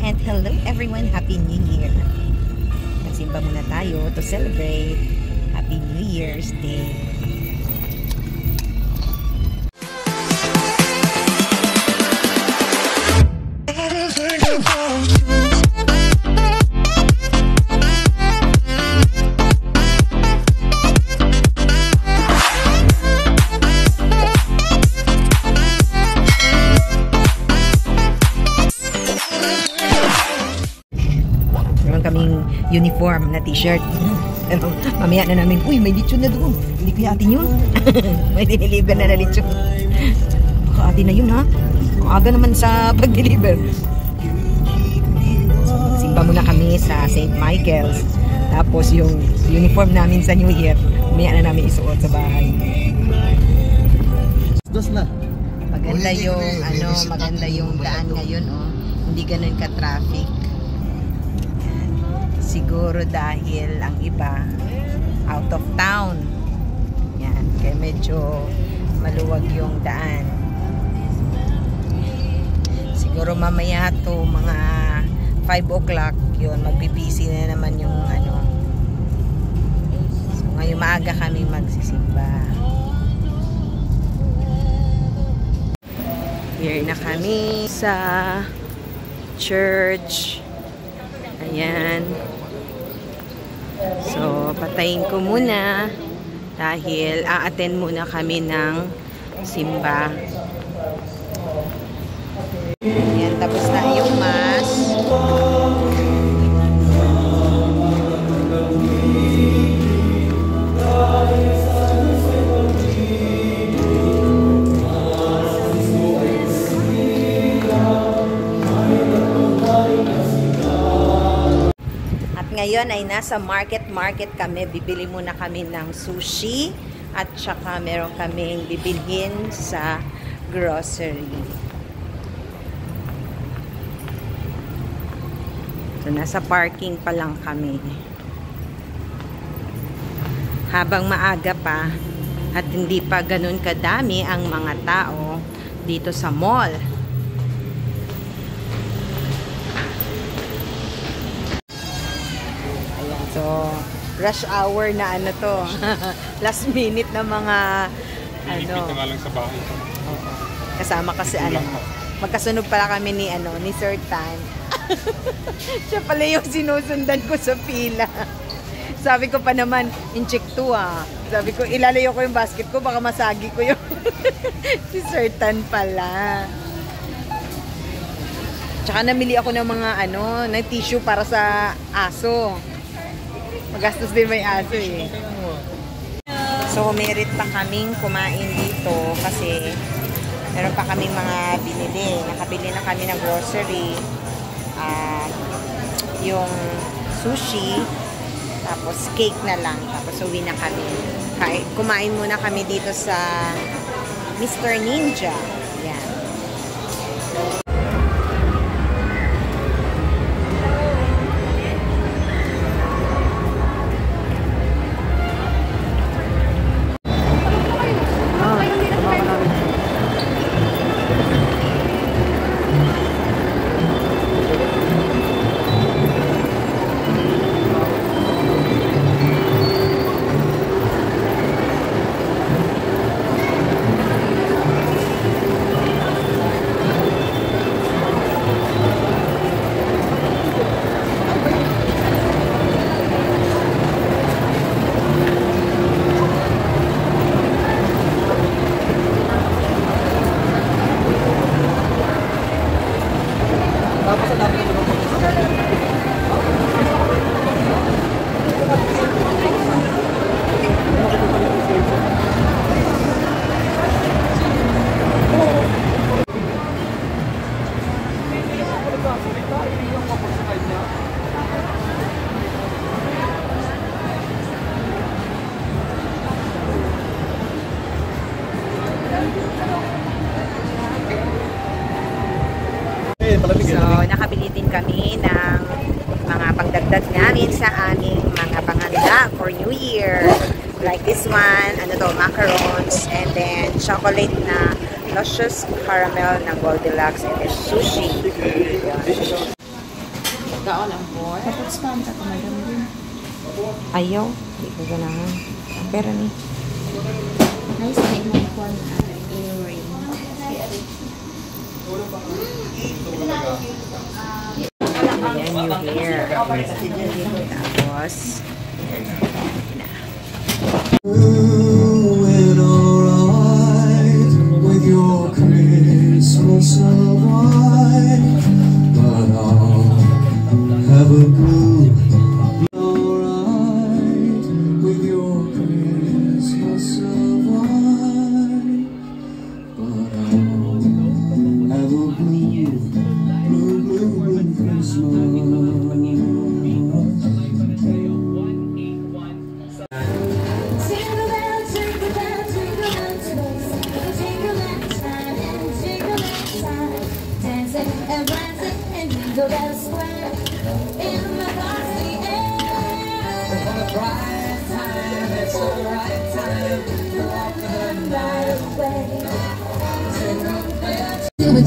And hello everyone, Happy New Year! Nagsimba muna tayo to celebrate Happy New Year's Day. Kaming uniform na t-shirt. Mamaya na namin, uy, may lechon na doon. Hindi kaya atin yun. May diniliver na lechon. Baka atin na yun, ha? Ang aga naman sa pag-deliver. Simba muna kami sa St. Michael's. Tapos yung uniform namin sa New Year, mamaya na namin isuot sa bahay. Maganda yung, maganda yung daan ngayon, oh. Hindi ganun ka-traffic. Siguro dahil ang iba out of town. Yan, kaya medyo maluwag yung daan. Siguro mamaya to mga 5 o'clock yun, magbibisi na naman yung So ngayon maaga kami magsisimba. Here na kami sa church. Ayan. So, patayin ko muna dahil a-attend muna kami ng simba. Ayan, tapos na yung mass. Ngayon ay nasa market kami. Bibili muna kami ng sushi at saka meron kaming bibilhin sa grocery. So nasa parking pa lang kami. Habang maaga pa at hindi pa ganun kadami ang mga tao dito sa mall. So, rush hour na to. Last minute na mga Dito nga lang sa bahay. Kasama kasi magkasunod pala kami ni Sir Tan. Siya pala yung sinusundan ko sa pila. Sabi ko pa naman, in-check to Sabi ko, ilalayo ko yung basket ko, baka masagi ko yung si Sir Tan pala. Tsaka namili ako ng mga ng tissue para sa aso. Magastos din may aso eh. So, merit pa kaming kumain dito kasi meron pa kaming mga binili. Nakabili na kami ng grocery. Yung sushi, tapos cake na lang. Tapos uwi na kami. Kumain muna kami dito sa Mr. Ninja. Yan. So, nakabili din kami ng mga pangdagdag namin sa aming mga panghanda for New Year. Like this one, macarons, and then chocolate na luscious caramel na Goldilocks, and then sushi. Kaon ang po. Tapos kanta ko madam din. Ayaw. Hindi ko ganahan. Pero ni. Nice na yung kwan earring. Ayan yung hair. Tapos, Doing alright with your Christmas of white, but I'll have a blue. Alright with your Christmas of white, but I'll have a blue, blue, blue, blue Christmas.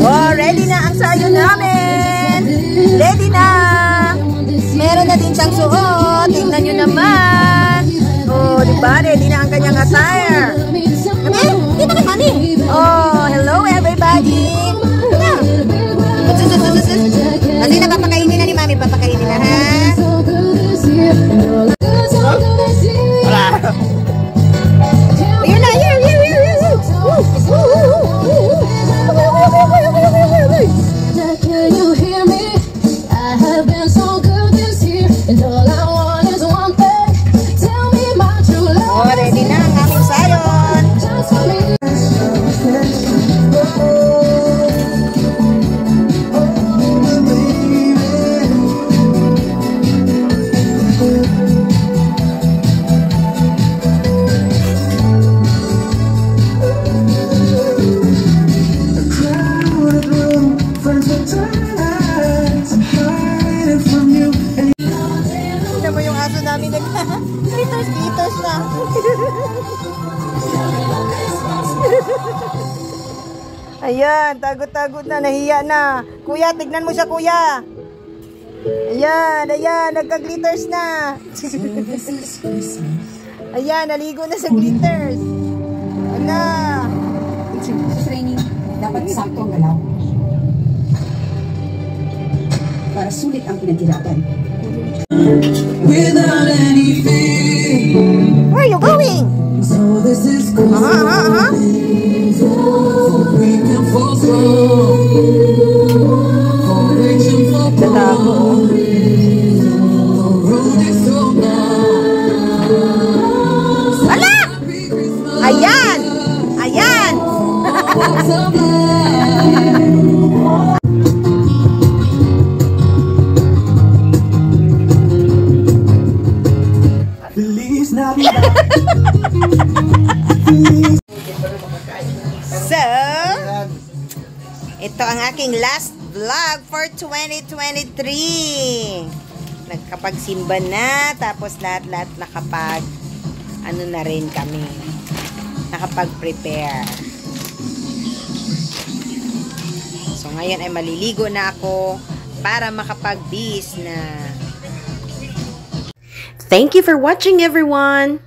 oh, ready na ang sayo namin! Ready na! Meron na din siyang suot. Tingnan nyo naman. Oh, diba? Ready na ang kanyang attire. Kami? Hindi na kami. Oh, hello everybody. Kasi napapakainin na ni Mami. Papakainin na, ha? Ayun na, here. Can you hear me? I have been so good this year, and all I want is one thing. Tell me my true love. Oh, ready na ang aming sayon. Just for me. Tignan mo yung aso namin nag-glitters na. Ayan, tagot-tagot na, nahiya na. Kuya, tignan mo siya, kuya. Ayan, nagka-glitters na. Ayan, naligo na sa glitters. Ala. Training, dapat sakto ang galaw. Para sulit ang pinaghirapan. Without any fear, Where are you going? so this is cool. We can fall through, for reaching for glory. The road is so long. Ala! Ayan! Ayan! Feliz Navidad. So, ito ang aking last vlog for 2023. Nagkapagsimba na, tapos lahat-lahat ano na rin kami. Nakapag-prepare. So, ngayon ay maliligo na ako para makapag-bis na. Thank you for watching, everyone!